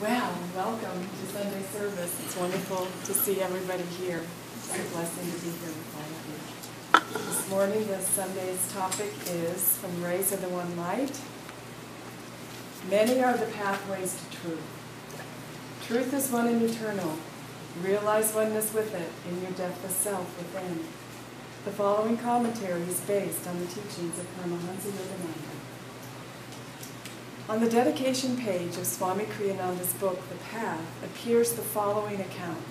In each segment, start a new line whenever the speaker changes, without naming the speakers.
Well, welcome to Sunday service. It's wonderful to see everybody here. It's a blessing to be here with all of you. This morning, this Sunday's topic is From Rays of the One Light. Many are the pathways to truth. Truth is one and eternal. Realize oneness with it in your deathless self within. The following commentary is based on the teachings of Paramahansa Yogananda. On the dedication page of Swami Kriyananda's book, The Path, appears the following account.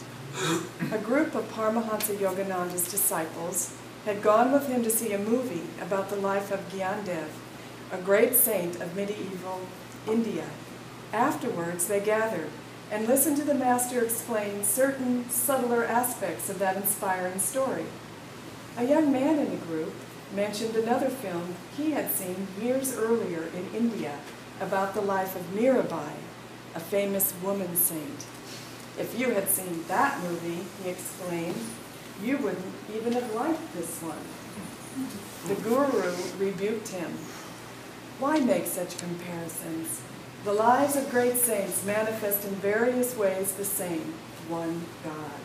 A group of Paramahansa Yogananda's disciples had gone with him to see a movie about the life of Gyandev, a great saint of medieval India. Afterwards, they gathered and listened to the master explain certain subtler aspects of that inspiring story. A young man in the group mentioned another film he had seen years earlier in India about the life of Mirabai, a famous woman saint. If you had seen that movie, he exclaimed, you wouldn't even have liked this one. The guru rebuked him. Why make such comparisons? The lives of great saints manifest in various ways the same, one God.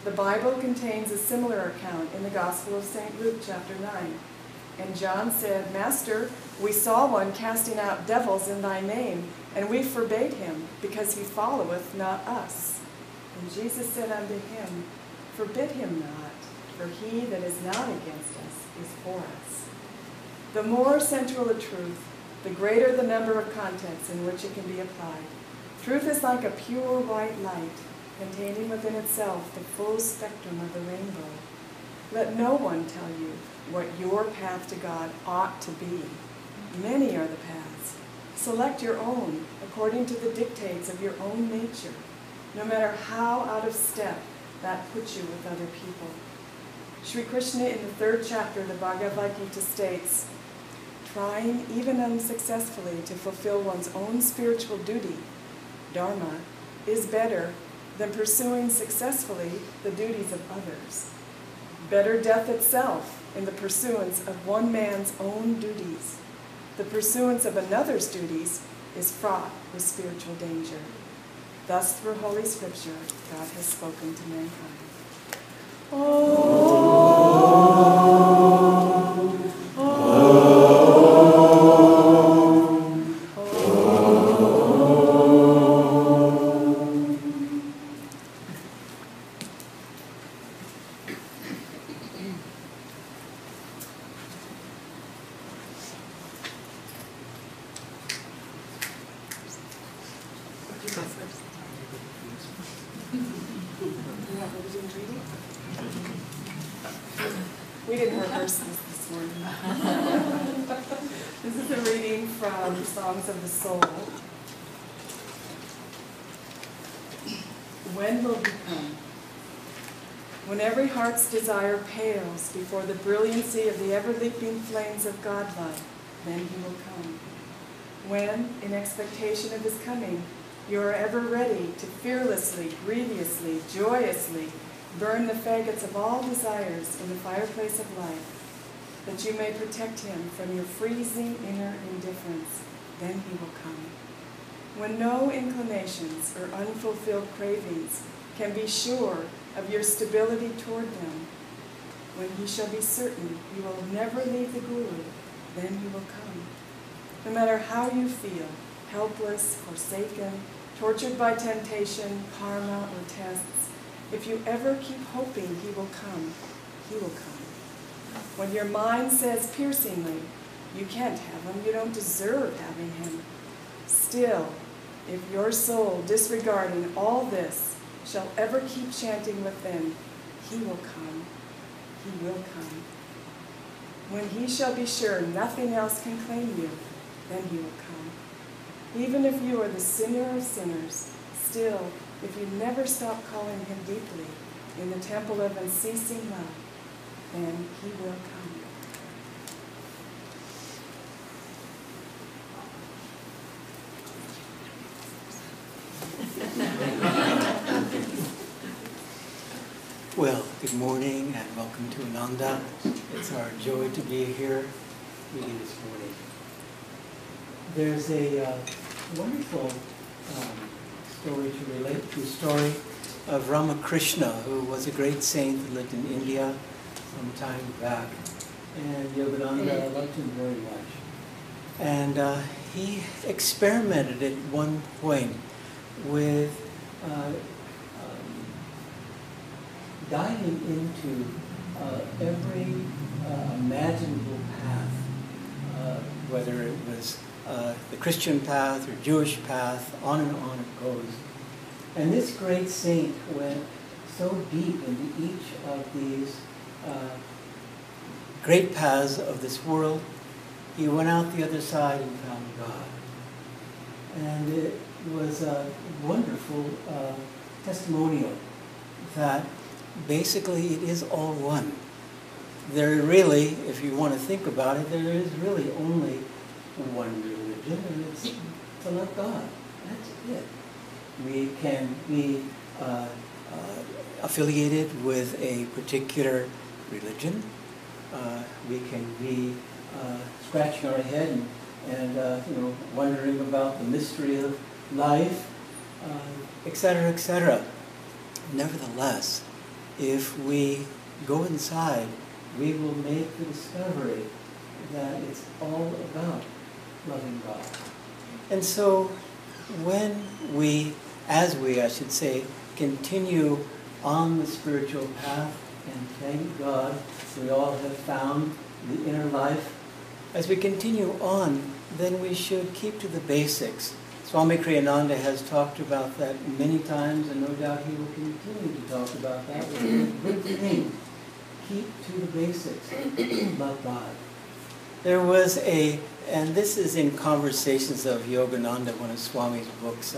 The Bible contains a similar account in the Gospel of St. Luke, chapter 9. And John said, Master, we saw one casting out devils in thy name, and we forbade him, because he followeth not us. And Jesus said unto him, Forbid him not, for he that is not against us is for us. The more central a truth, the greater the number of contexts in which it can be applied. Truth is like a pure white light, containing within itself the full spectrum of the rainbow. Let no one tell you what your path to God ought to be. Many are the paths. Select your own according to the dictates of your own nature, no matter how out of step that puts you with other people. Sri Krishna in the 3rd chapter of the Bhagavad Gita states, trying even unsuccessfully to fulfill one's own spiritual duty, dharma, is better than pursuing successfully the duties of others. Better death itself in the pursuance of one man's own duties. The pursuance of another's duties is fraught with spiritual danger. Thus, through Holy Scripture, God has spoken to mankind. We didn't rehearse this morning. This is a reading from Songs of the Soul. When will he come? When every heart's desire pales before the brilliancy of the ever-leaping flames of God-love, then he will come. When, in expectation of his coming, you are ever ready to fearlessly, grievously, joyously burn the faggots of all desires in the fireplace of life, that you may protect him from your freezing inner indifference, then he will come. When no inclinations or unfulfilled cravings can be sure of your stability toward them, when he shall be certain you will never leave the Guru, then he will come. No matter how you feel, helpless, forsaken, tortured by temptation, karma, or tests, if you ever keep hoping he will come, he will come. When your mind says piercingly, you can't have him, you don't deserve having him, still, if your soul, disregarding all this, shall ever keep chanting within, he will come, he will come. When he shall be sure nothing else can claim you, then he will come. Even if you are the sinner of sinners, still, if you never stop calling him deeply in the temple of unceasing love, then he will come.
Well, good morning and welcome to Ananda. It's our joy to be here with you this morning. There's a wonderful story to relate to a story of Ramakrishna, who was a great saint who lived in India some time back. And Yogananda loved him very much. And he experimented at one point with diving into every imaginable path, whether it was the Christian path or Jewish path, on and on it goes. And this great saint went so deep into each of these great paths of this world, he went out the other side and found God. And it was a wonderful testimonial that basically it is all one. There really, if you want to think about it, there is really only one religion, and it's to love God. That's it. We can be affiliated with a particular religion. We can be scratching our head and wondering about the mystery of life, etc., etc. Nevertheless, if we go inside, we will make the discovery that it's all about loving God. And so when I should say, continue on the spiritual path, and thank God we all have found the inner life, as we continue on, then we should keep to the basics. Swami Kriyananda has talked about that many times, and no doubt he will continue to talk about that. It's a good thing. Keep to the basics. Love God. There was and this is in Conversations of Yogananda, one of Swami's books,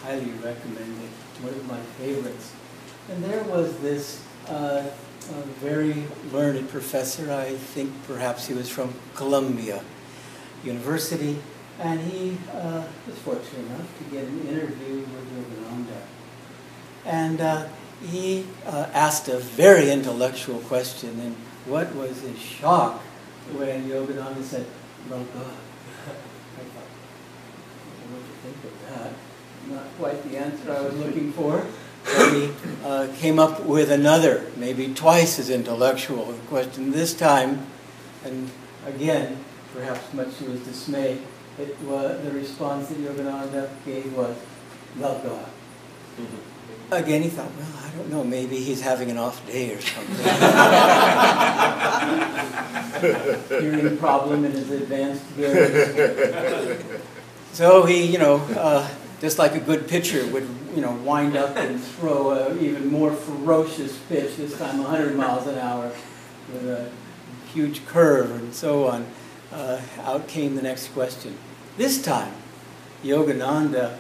highly recommended, one of my favorites. And there was this very learned professor, I think perhaps he was from Columbia University, and he was fortunate enough to get an interview with Yogananda. And he asked a very intellectual question, and what was his shock when Yogananda said, "Love God." I thought, what do you think of that? Not quite the answer I was looking for. But he came up with another, maybe twice as intellectual question this time, and again, perhaps much to his dismay, the response that Yogananda gave was, "Love God." Mm-hmm. Again, he thought, well, I don't know, maybe he's having an off day or something. Hearing problem in his advanced hearing. So he, just like a good pitcher would, wind up and throw an even more ferocious pitch, this time 100 miles an hour, with a huge curve and so on. Out came the next question. This time, Yogananda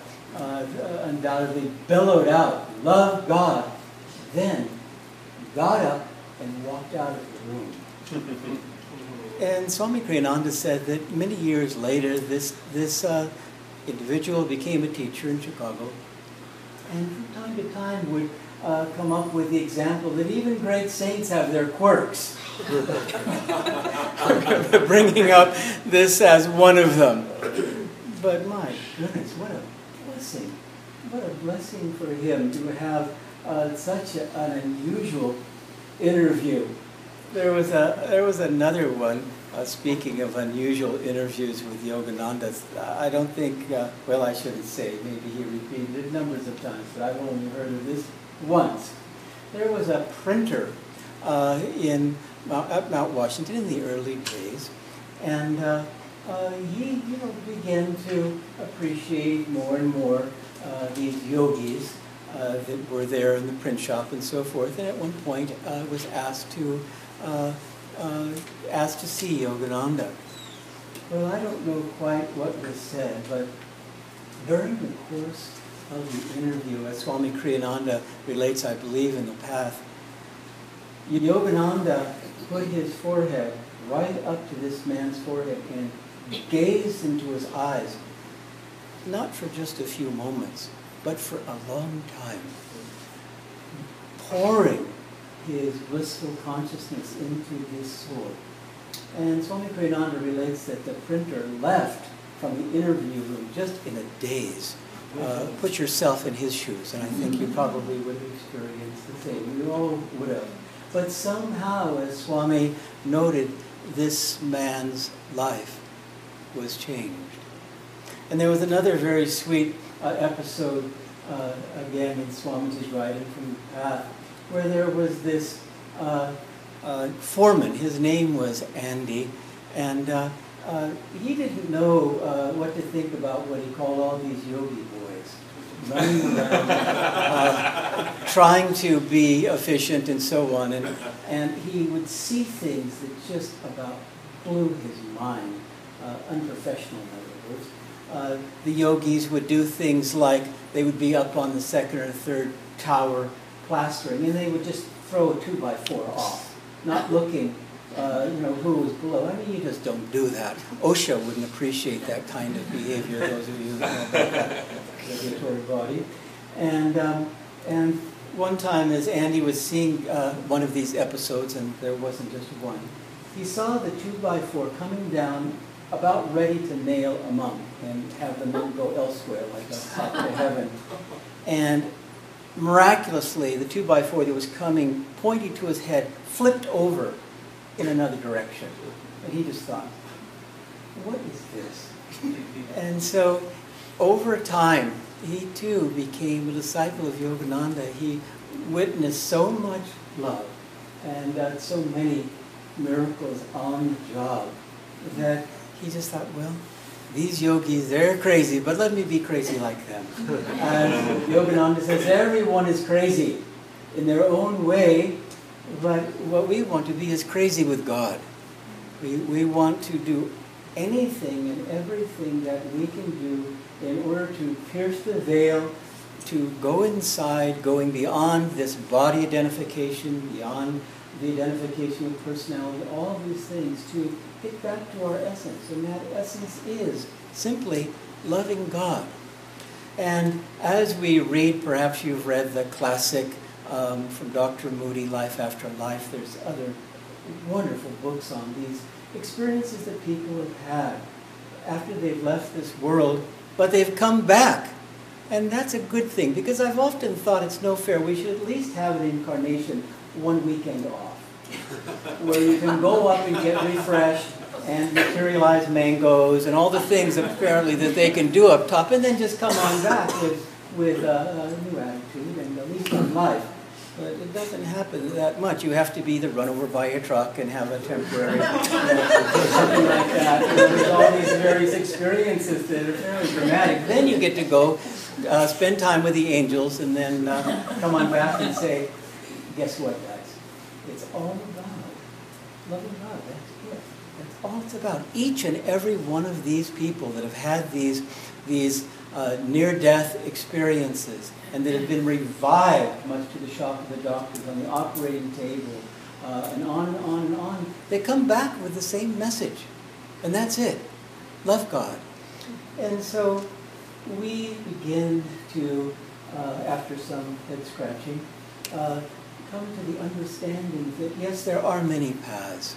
undoubtedly bellowed out, "Love God," then got up and walked out of the room. And Swami Kriyananda said that many years later, this individual became a teacher in Chicago, and from time to time would come up with the example that even great saints have their quirks. Bringing up this as one of them. But my goodness, what a blessing. What a blessing for him to have such an unusual interview. There was another one, speaking of unusual interviews with Yogananda. I don't think, I shouldn't say, maybe he repeated it numbers of times, but I've only heard of this once. There was a printer in Mount Washington in the early days, and he began to appreciate more and more these yogis that were there in the print shop and so forth, and at one point was asked to see Yogananda. Well, I don't know quite what was said, but during the course of the interview, as Swami Kriyananda relates, I believe, in the Path, Yogananda put his forehead right up to this man's forehead and gazed into his eyes, not for just a few moments, but for a long time, pouring his blissful consciousness into his soul. And Swami Kriyananda relates that the printer left from the interview room just in a daze. put yourself in his shoes, and I think you probably would have experienced the same. We all would have. But somehow, as Swami noted, this man's life was changed. And there was another very sweet episode, again in Swamiji's writing from the path, where there was this foreman. His name was Andy, and he didn't know what to think about what he called all these yogi boys running around, trying to be efficient and so on. And he would see things that just about blew his mind, unprofessional in other words. The yogis would do things like they would be up on the second or third tower plastering, and they would just throw a 2x4 off, not looking who was below. I mean, you just don't do that. OSHA wouldn't appreciate that kind of behavior, those of you who know about that regulatory body. And one time, as Andy was seeing one of these episodes, and there wasn't just one, he saw the 2x4 coming down about ready to nail a monk and have the monk go elsewhere, like up to heaven. And miraculously, the 2x4 that was coming, pointing to his head, flipped over in another direction. And he just thought, what is this? And so, over time, he too became a disciple of Yogananda. He witnessed so much love and so many miracles on the job that he just thought, well, these yogis, they're crazy, but let me be crazy like them. As Yogananda says, everyone is crazy in their own way, but what we want to be is crazy with God. We want to do anything and everything that we can do in order to pierce the veil, to go inside, going beyond this body identification, beyond the identification with personality, all of these things, to get back to our essence. And that essence is simply loving God. And as we read, perhaps you've read the classic from Dr. Moody, Life After Life. There's other wonderful books on these experiences that people have had after they've left this world, but they've come back. And that's a good thing, because I've often thought it's no fair. We should at least have an incarnation one weekend off, where you can go up and get refreshed and materialize mangoes and all the things apparently that they can do up top, and then just come on back with a new attitude and a lease on life. But it doesn't happen that much. You have to be either run over by a truck and have a temporary or something like that. And there's all these various experiences that are fairly dramatic. Then you get to go spend time with the angels and then come on back and say, guess what, guys? It's all about loving God. That's it. That's all it's about. Each and every one of these people that have had these near-death experiences and that have been revived, much to the shock of the doctors, on the operating table, and on and on and on, they come back with the same message. And that's it. Love God. And so we begin to, after some head scratching, come to the understanding that yes, there are many paths,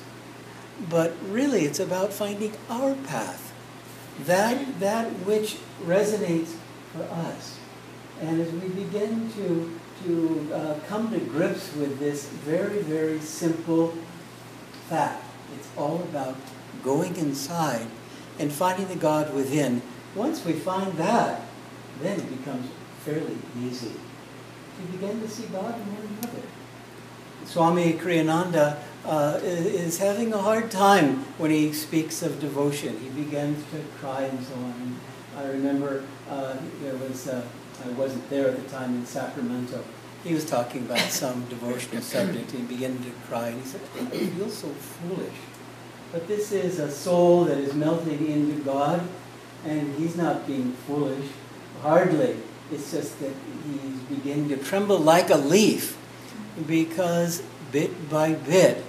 but really it's about finding our path, that which resonates for us. And as we begin to come to grips with this very, very simple fact, it's all about going inside and finding the God within. Once we find that, then it becomes fairly easy to begin to see God in one another. Swami Kriyananda is having a hard time when he speaks of devotion. He begins to cry and so on. And I remember there was, I wasn't there at the time in Sacramento. He was talking about some devotional subject and he began to cry. And he said, I feel so foolish. But this is a soul that is melting into God, and he's not being foolish. Hardly. It's just that he's beginning to tremble like a leaf, because bit by bit,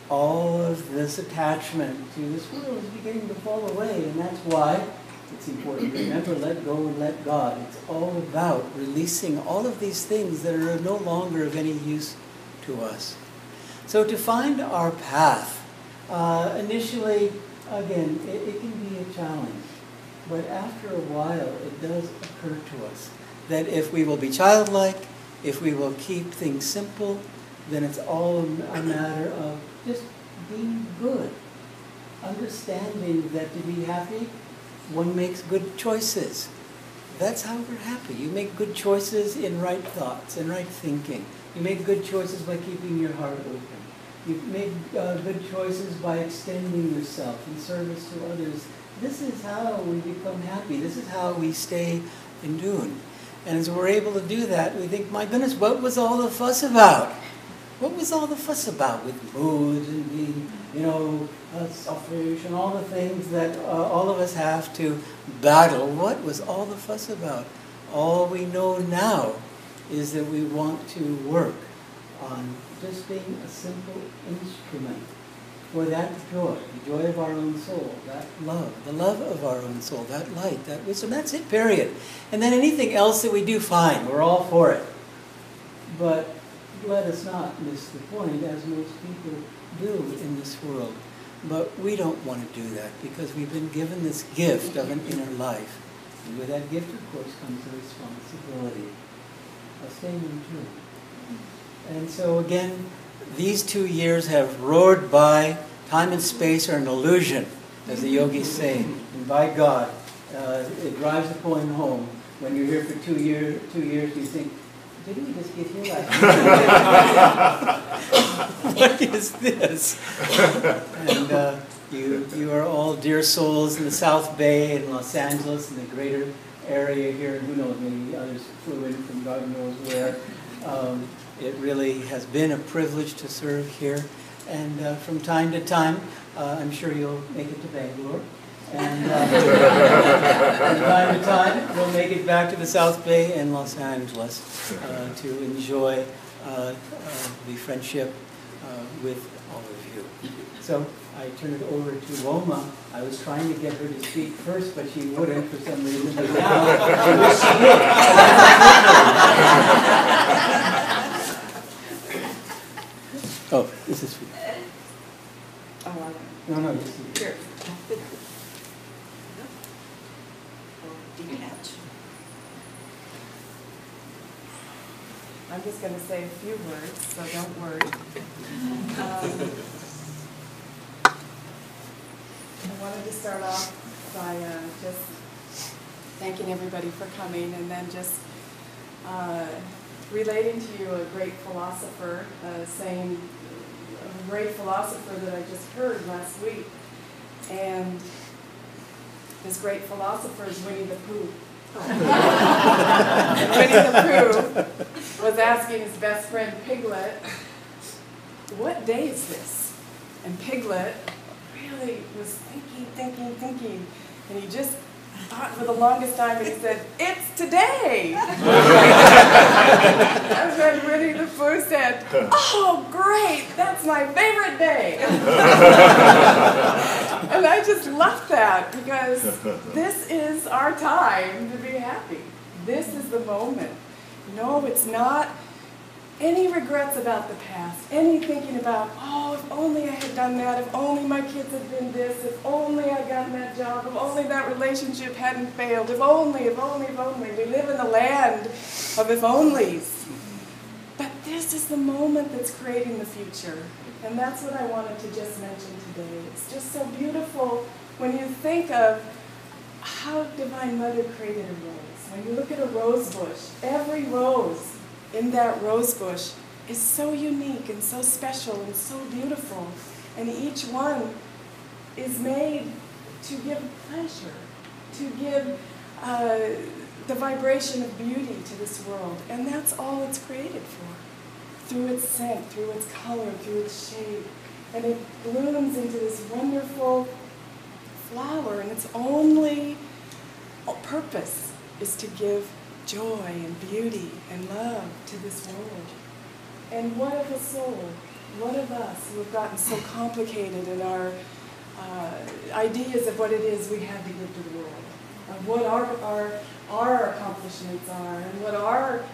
all of this attachment to this world is beginning to fall away. And that's why it's important to remember, let go and let God. It's all about releasing all of these things that are no longer of any use to us. So to find our path, initially, again, it can be a challenge. But after a while, it does occur to us that if we will be childlike, if we will keep things simple, then it's all a matter of just being good. Understanding that to be happy, one makes good choices. That's how we're happy. You make good choices in right thoughts and right thinking. You make good choices by keeping your heart open. You make good choices by extending yourself in service to others. This is how we become happy. This is how we stay in tune. And as we're able to do that, we think, my goodness, what was all the fuss about? What was all the fuss about with moods and being, selfish and all the things that all of us have to battle? What was all the fuss about? All we know now is that we want to work on just being a simple instrument for that joy, the joy of our own soul, that love, the love of our own soul, that light, that wisdom. That's it, period. And then anything else that we do, fine, we're all for it. But let us not miss the point, as most people do in this world. But we don't want to do that because we've been given this gift of an inner life. And with that gift, of course, comes the responsibility of staying in tune. And so again, these 2 years have roared by. Time and space are an illusion, as the yogis say. And by God, it drives the point home. When you're here for 2 years, you think, didn't we just get here last night? What is this? And you are all dear souls in the South Bay and Los Angeles and the greater area here, and who knows, maybe others flew in from God knows where. It really has been a privilege to serve here. And from time to time, I'm sure you'll make it to Bangalore. And from time to time, we'll make it back to the South Bay and Los Angeles to enjoy the friendship with all of you. So I turn it over to Roma. I was trying to get her to speak first, but she wouldn't for some reason. But now, I wish she would. Oh, this is for you.
Oh,
No, this is
Here. Detach.
I'm just going to say a few words, so don't worry. I wanted to start off by just thanking everybody for coming, and then just relating to you a great philosopher, saying a great philosopher that I just heard last week. And this great philosopher is Winnie the Pooh. And Winnie the Pooh was asking his best friend Piglet, what day is this? And Piglet really was thinking, and he just thought for the longest time, and he said, it's today! And then Winnie the Pooh said, oh great, that's my favorite day! And I just loved that, because this is our time to be happy. This is the moment. No, it's not any regrets about the past, any thinking about, oh, if only I had done that, if only my kids had been this, if only I had gotten that job, if only that relationship hadn't failed, if only, if only, if only. We live in the land of if onlys. But this is the moment that's creating the future. And that's what I wanted to just mention today. It's just so beautiful when you think of how Divine Mother created a rose. When you look at a rose bush, every rose in that rose bush is so unique and so special and so beautiful. And each one is made to give pleasure, to give the vibration of beauty to this world. And that's all it's created for. Through its scent, through its color, through its shape. And it blooms into this wonderful flower, and its only purpose is to give joy and beauty and love to this world. And what of a soul, what of us who have gotten so complicated in our ideas of what it is we have to give to the world, of what our accomplishments are, and what our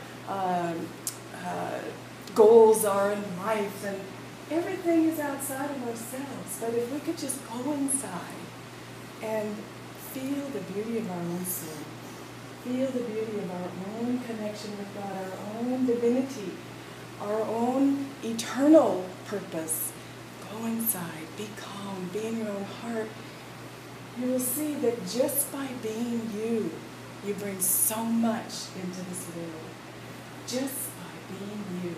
goals are in life, and everything is outside of ourselves. But if we could just go inside and feel the beauty of our own soul. Feel the beauty of our own connection with God, our own divinity, our own eternal purpose. Go inside, be calm, be in your own heart. You will see that just by being you, you bring so much into this world. Just by being you.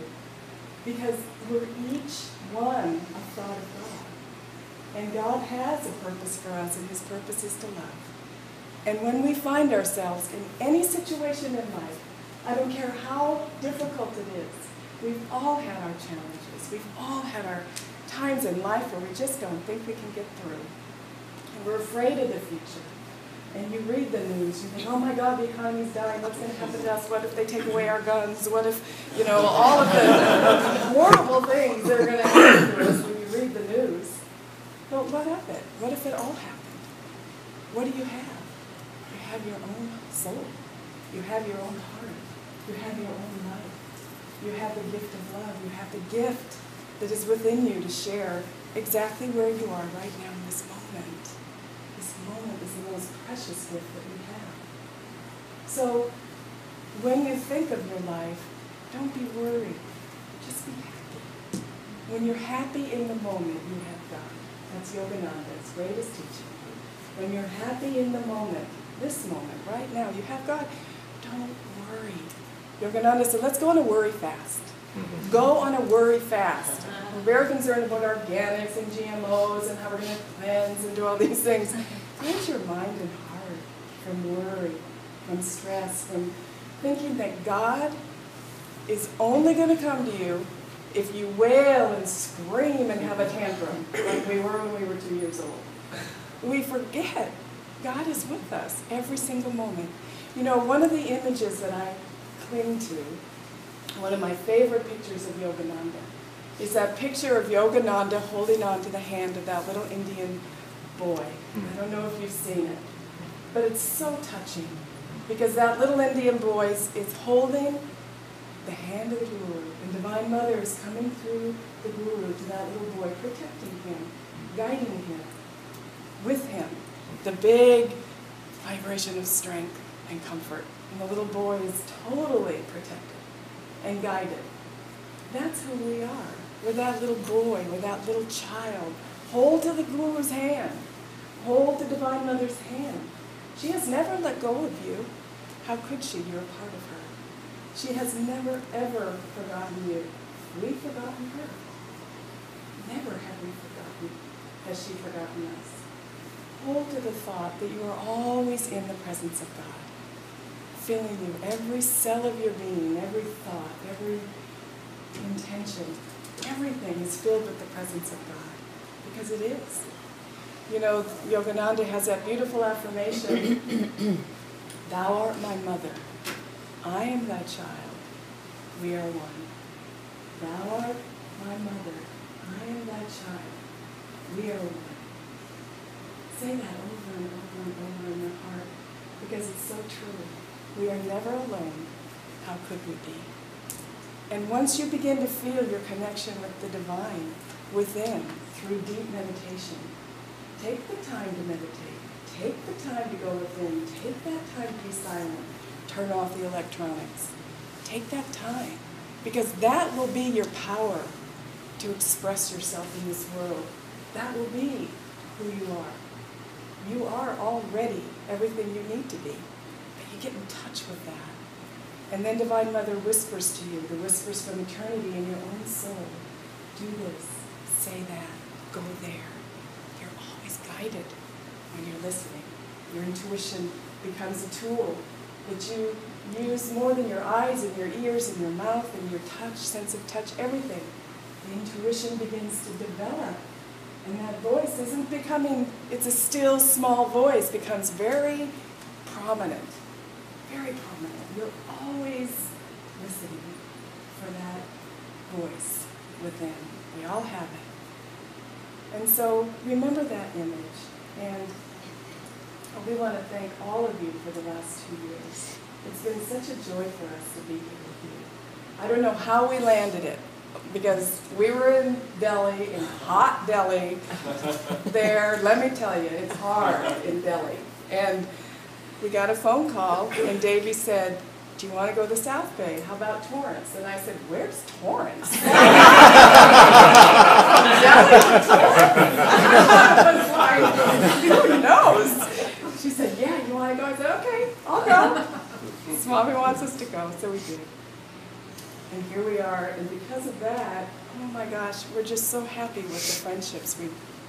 Because we're each one a thought of God. And God has a purpose for us, and his purpose is to love. And when we find ourselves in any situation in life, I don't care how difficult it is, we've all had our challenges. We've all had our times in life where we just don't think we can get through. And we're afraid of the future. And you read the news, you think, oh my God, the economy's dying, what's going to happen to us? What if they take away our guns? What if, all of the horrible things that are going to happen to us when you read the news? But what of it? What if it all happened? What do you have? You have your own soul. You have your own heart. You have your own life. You have the gift of love. You have the gift that is within you to share exactly where you are right now in this moment. This moment is the most precious gift that we have. So when you think of your life, don't be worried. Just be happy. When you're happy in the moment, you have God. That's Yogananda's greatest teaching. When you're happy in the moment, this moment, right now, you have God, don't worry. Yogananda said, let's go on a worry fast. Go on a worry fast. We're very concerned about organics and GMOs and how we're going to cleanse and do all these things. Cleanse your mind and heart from worry, from stress, from thinking that God is only going to come to you if you wail and scream and have a tantrum like we were when we were 2 years old. We forget God is with us every single moment. One of the images that I cling to, one of my favorite pictures of Yogananda, is that picture of Yogananda holding on to the hand of that little Indian boy. I don't know if you've seen it, but it's so touching because that little Indian boy is holding the hand of the Guru, and Divine Mother is coming through the Guru to that little boy, protecting him, guiding him, with him. The big vibration of strength and comfort. And the little boy is totally protected and guided. That's who we are. We're that little boy, we're that little child. Hold to the Guru's hand. Hold to Divine Mother's hand. She has never let go of you. How could she? You're a part of her. She has never, ever forgotten you. We've forgotten her. Never have we forgotten. Has she forgotten us? Hold to the thought that you are always in the presence of God, filling you, every cell of your being, every thought, every intention, everything is filled with the presence of God, because it is. Yogananda has that beautiful affirmation, thou art my mother, I am thy child, we are one. Thou art my mother, I am thy child, we are one. Say that over and over and over in your heart, because it's so true. We are never alone. How could we be? And once you begin to feel your connection with the divine within through deep meditation, take the time to meditate. Take the time to go within. Take that time to be silent. Turn off the electronics. Take that time, because that will be your power to express yourself in this world. That will be who you are. You are already everything you need to be, but you get in touch with that. And then Divine Mother whispers to you, the whispers from eternity in your own soul. Do this, say that, go there. You're always guided when you're listening. Your intuition becomes a tool that you use more than your eyes and your ears and your mouth and your touch, sense of touch, everything. The intuition begins to develop. And that voice isn't becoming, it's a still, small voice, becomes very prominent. Very prominent. You're always listening for that voice within. We all have it. And so remember that image. And we want to thank all of you for the last 2 years. It's been such a joy for us to be here with you. I don't know how we landed it, because we were in Delhi, in hot Delhi. There, let me tell you, it's hard in Delhi. And we got a phone call, and Davy said, "Do you want to go to South Bay? How about Torrance?" And I said, "Where's Torrance?" I was like, who knows? She said, "Yeah, you want to go?" I said, "Okay, I'll go." Swami wants us to go, so we did. And here we are, and because of that, oh my gosh, we're just so happy with the friendships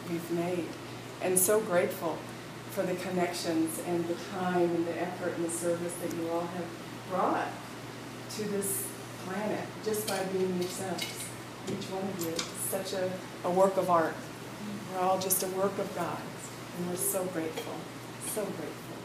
we've made, and so grateful for the connections and the time and the effort and the service that you all have brought to this planet just by being yourselves. Each one of you is such a work of art. We're all just a work of God, and we're so grateful, so grateful.